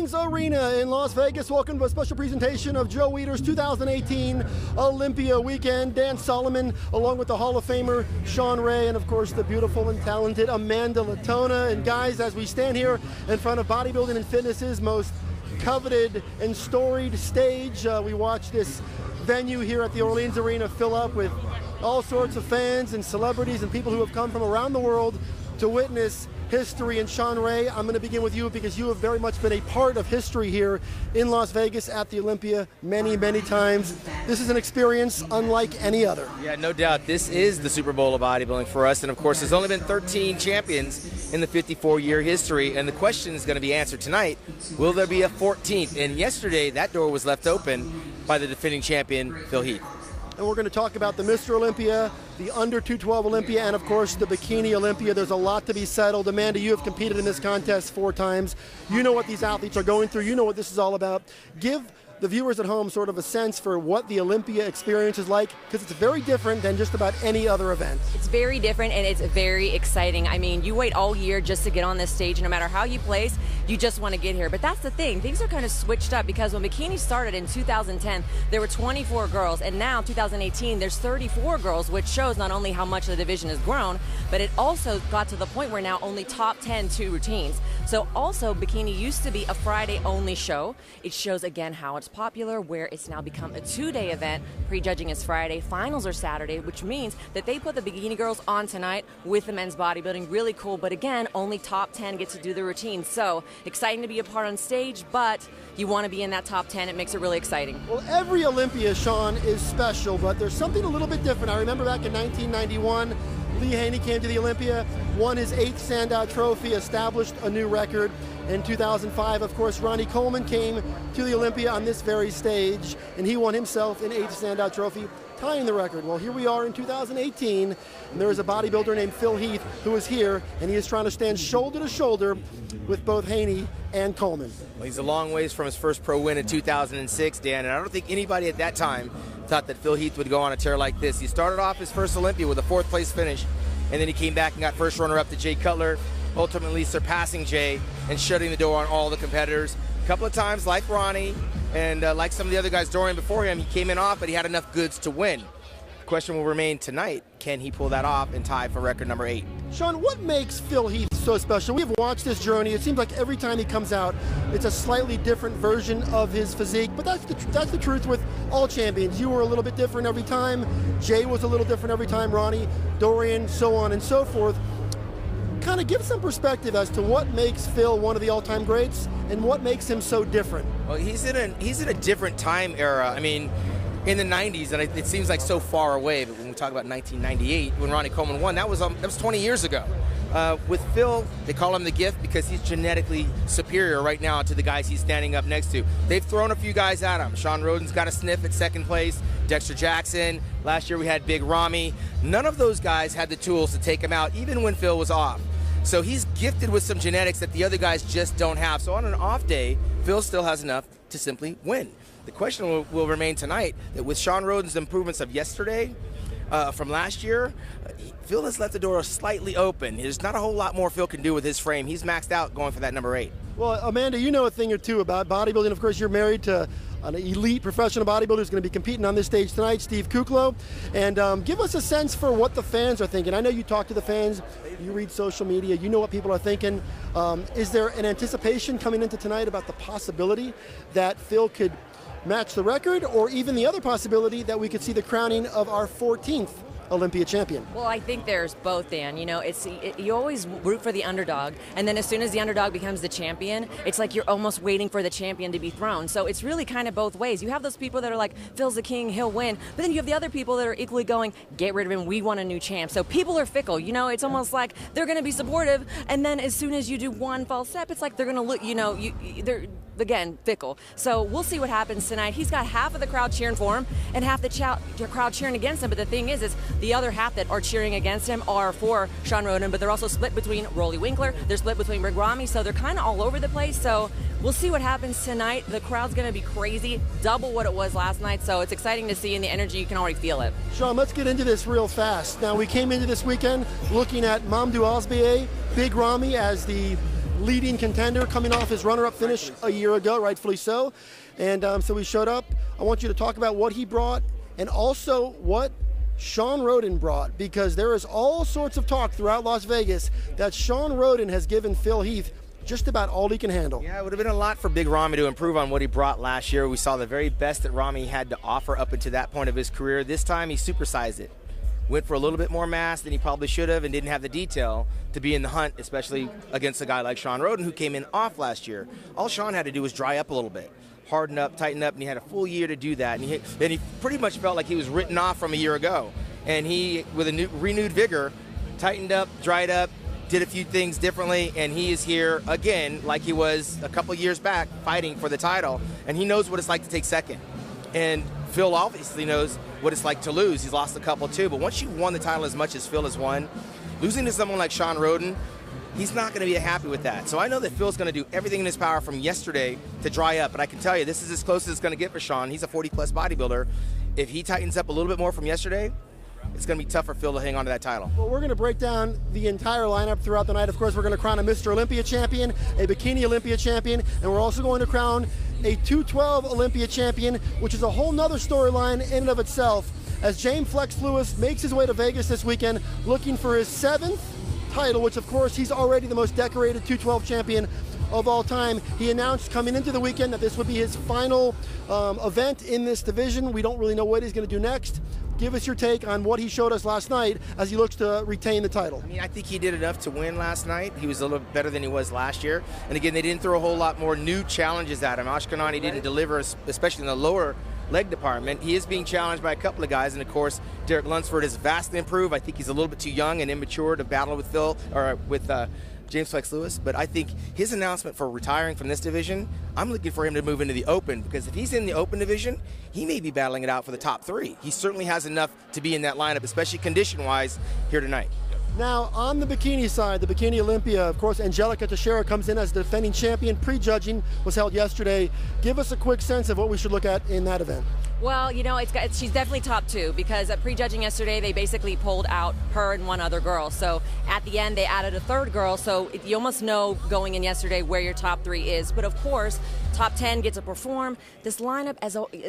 Orleans Arena in Las Vegas. Welcome to a special presentation of Joe Weider's 2018 Olympia weekend. Dan Solomon, along with the Hall of Famer Shawn and of course the beautiful and talented Amanda Latona. And guys, as we stand here in front of bodybuilding and fitness's most coveted and storied stage, we watch this venue here at the Orleans Arena fill up with all sorts of fans and celebrities and people who have come from around the world to witness history. And Shawn, I'm going to begin with you because you have very much been a part of history here in Las Vegas at the Olympia many, many times. This is an experience unlike any other. Yeah, no doubt. This is the Super Bowl of bodybuilding for us. And of course, there's only been 13 champions in the 54-year history. And the question is going to be answered tonight. Will there be a 14th? And yesterday, that door was left open by the defending champion, Phil Heath. And we're going to talk about the Mr. Olympia, the Under 212 Olympia, and of course the Bikini Olympia. There's a lot to be settled. Amanda, you have competed in this contest 4 times. You know what these athletes are going through. You know what this is all about. Give the viewers at home sort of a sense for what the Olympia experience is like, because it's very different than just about any other event. It's very different and it's very exciting. I mean, you wait all year just to get on this stage, and no matter how you place, you just want to get here. But that's the thing, things are kind of switched up, because when Bikini started in 2010, there were 24 girls, and now 2018, there's 34 girls, which shows not only how much the division has grown, but it also got to the point where now only top 10 do routines. So also, Bikini used to be a Friday-only show. It shows again how it's popular, where it's now become a 2-day event. Prejudging is Friday, finals are Saturday, which means that they put the Bikini girls on tonight with the men's bodybuilding. Really cool, but again, only top 10 get to do the routine. So exciting to be a part on stage, but you want to be in that top 10. It makes it really exciting. Well, every Olympia, Shawn, is special, but there's something a little bit different. I remember back in 1991, Lee Haney came to the Olympia, won his 8th standout trophy, established a new record. In 2005, of course, Ronnie Coleman came to the Olympia on this very stage, and he won himself an 8th standout trophy, tying the record. Well, here we are in 2018, and there is a bodybuilder named Phil Heath who is here, and he is trying to stand shoulder to shoulder with both Haney and Coleman. Well, he's a long ways from his first pro win in 2006, Dan, and I don't think anybody at that time thought that Phil Heath would go on a tear like this. He started off his first Olympia with a 4th place finish, and then he came back and got first runner-up to Jay Cutler, ultimately surpassing Jay and shutting the door on all the competitors. A couple of times, like Ronnie and like some of the other guys Dorian before him, he came in off, but he had enough goods to win. The question will remain tonight, can he pull that off and tie for record number 8? Shawn, what makes Phil Heath so special? We have watched this journey. It seems like every time he comes out, it's a slightly different version of his physique, but that's the truth with all champions. You were a little bit different every time. Jay was a little different every time. Ronnie, Dorian, so on and so forth. Kind of give some perspective as to what makes Phil one of the all-time greats and what makes him so different. Well, he's in a different time era. I mean, in the 90s, and it seems like so far away, but when we talk about 1998, when Ronnie Coleman won, that was 20 years ago. With Phil, they call him the gift because he's genetically superior right now to the guys he's standing up next to. They've thrown a few guys at him. Shawn Rhoden's got a sniff at 2nd place. Dexter Jackson. Last year we had Big Ramy. None of those guys had the tools to take him out, even when Phil was off. So he's gifted with some genetics that the other guys just don't have. So on an off day, Phil still has enough to simply win. The question will remain tonight that with Shawn Rhoden's improvements of yesterday, from last year, Phil has left the door slightly open. There's not a whole lot more Phil can do with his frame. He's maxed out going for that number 8. Well, Amanda, you know a thing or two about bodybuilding. Of course, you're married to an elite professional bodybuilder who's going to be competing on this stage tonight, Steve Kuklo. And give us a sense for what the fans are thinking. I know you talk to the fans, you read social media, you know what people are thinking. Is there an anticipation coming into tonight about the possibility that Phil could match the record, or even the other possibility that we could see the crowning of our 14th Olympia champion? Well, I think there's both, Dan. You know, you always root for the underdog, and then as soon as the underdog becomes the champion, it's like you're almost waiting for the champion to be thrown. So it's really kind of both ways. You have those people that are like, Phil's the king, he'll win, but then you have the other people that are equally going, get rid of him, we want a new champ. So people are fickle. You know, it's almost like they're going to be supportive, and then as soon as you do one false step, it's like they're going to look, you know, they're again, fickle. So we'll see what happens tonight. He's got half of the crowd cheering for him and half the crowd cheering against him. But the thing is the other half that are cheering against him are for Shawn Rhoden, but they're also split between Rolly Winkler. They're split between Big Ramy. So they're kind of all over the place. So we'll see what happens tonight. The crowd's going to be crazy, double what it was last night. So it's exciting to see, and the energy, you can already feel it. Shawn, let's get into this real fast. Now, we came into this weekend looking at Mamdou Asbieh, Big Ramy as the leading contender, coming off his runner-up finish a year ago, rightfully so. And so he showed up. I want you to talk about what he brought and also what Shawn Rhoden brought, because there is all sorts of talk throughout Las Vegas that Shawn Rhoden has given Phil Heath just about all he can handle. Yeah, it would have been a lot for Big Ramy to improve on what he brought last year. We saw the very best that Ramy had to offer up until that point of his career. This time he supersized it. Went for a little bit more mass than he probably should have and didn't have the detail to be in the hunt, especially against a guy like Shawn Rhoden, who came in off last year. All Shawn had to do was dry up a little bit, harden up, tighten up, and he had a full year to do that. And he pretty much felt like he was written off from a year ago. And he, with a renewed vigor, tightened up, dried up, did a few things differently, and he is here again like he was a couple years back fighting for the title. And he knows what it's like to take second. And Phil obviously knows what it's like to lose. He's lost a couple too, but once you've won the title as much as Phil has won, losing to someone like Shawn Rhoden, he's not going to be happy with that. So I know that Phil's going to do everything in his power from yesterday to dry up, but I can tell you this is as close as it's going to get for Shawn. He's a 40-plus bodybuilder. If he tightens up a little bit more from yesterday, it's going to be tough for Phil to hang on to that title. Well, we're going to break down the entire lineup throughout the night. Of course, we're going to crown a Mr. Olympia champion, a Bikini Olympia champion, and we're also going to crown a 212 Olympia champion, which is a whole nother storyline in and of itself, as James Flex Lewis makes his way to Vegas this weekend looking for his 7th title, which of course he's already the most decorated 212 champion of all time. He announced coming into the weekend that this would be his final event in this division. We don't really know what he's going to do next. Give us your take on what he showed us last night as he looks to retain the title. I mean, I think he did enough to win last night. He was a little better than he was last year. And again, they didn't throw a whole lot more new challenges at him. Ashkenani didn't deliver, especially in the lower leg department. He is being challenged by a couple of guys, and of course, Derek Lunsford has vastly improved. I think he's a little bit too young and immature to battle with Phil or with James Flex Lewis, but I think his announcement for retiring from this division, I'm looking for him to move into the open, because if he's in the open division, he may be battling it out for the top 3. He certainly has enough to be in that lineup, especially condition-wise here tonight. Now, on the bikini side, the Bikini Olympia, of course, Angelica Teixeira comes in as the defending champion. Pre-judging was held yesterday. Give us a quick sense of what we should look at in that event. Well, you know, she's definitely top 2, because at pre-judging yesterday, they basically pulled out her and one other girl. So at the end, they added a 3rd girl. So you almost know going in yesterday where your top 3 is. But of course, top 10 get to perform. This lineup,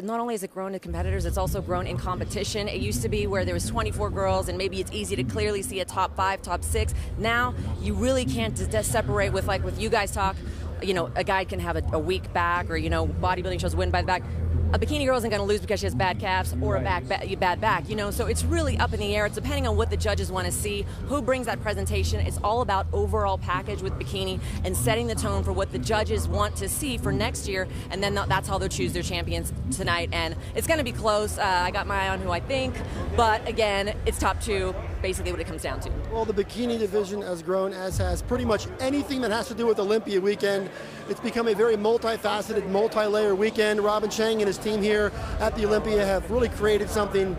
not only has it grown in competitors, it's also grown in competition. It used to be where there was 24 girls, and maybe it's easy to clearly see a top 5, top 6. Now you really can't separate with, like with you guys talk. You know, a guy can have a weak back, or, you know, bodybuilding shows win by the back. A bikini girl isn't going to lose because she has bad calves or a bad back, you know, so it's really up in the air. It's depending on what the judges want to see, who brings that presentation. It's all about overall package with bikini and setting the tone for what the judges want to see for next year, and then that's how they'll choose their champions tonight. And it's going to be close. I got my eye on who I think, but again, it's top 2, basically what it comes down to. Well, the bikini division has grown, as has pretty much anything that has to do with Olympia weekend. It's become a very multifaceted, multi-layer weekend. Robin Chang and his team here at the Olympia have really created something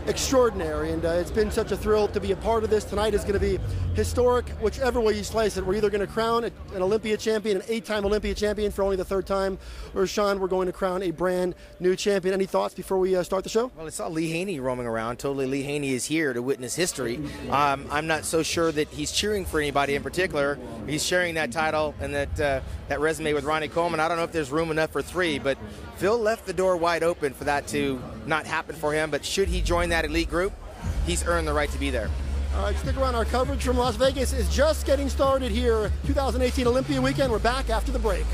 extraordinary, and it's been such a thrill to be a part of this. Tonight is going to be historic, whichever way you slice it. We're either going to crown an Olympia champion, an 8-time Olympia champion for only the 3rd time, or Shawn, we're going to crown a brand new champion. Any thoughts before we start the show? Well, I saw Lee Haney roaming around. Totally, Lee Haney is here to witness history. I'm not so sure that he's cheering for anybody in particular. He's sharing that title and that resume with Ronnie Coleman. I don't know if there's room enough for 3, but Phil left the door wide open for that to not happen for him. But should he join that elite group, he's earned the right to be there. All right, stick around. Our coverage from Las Vegas is just getting started here. 2018 Olympia weekend. We're back after the break.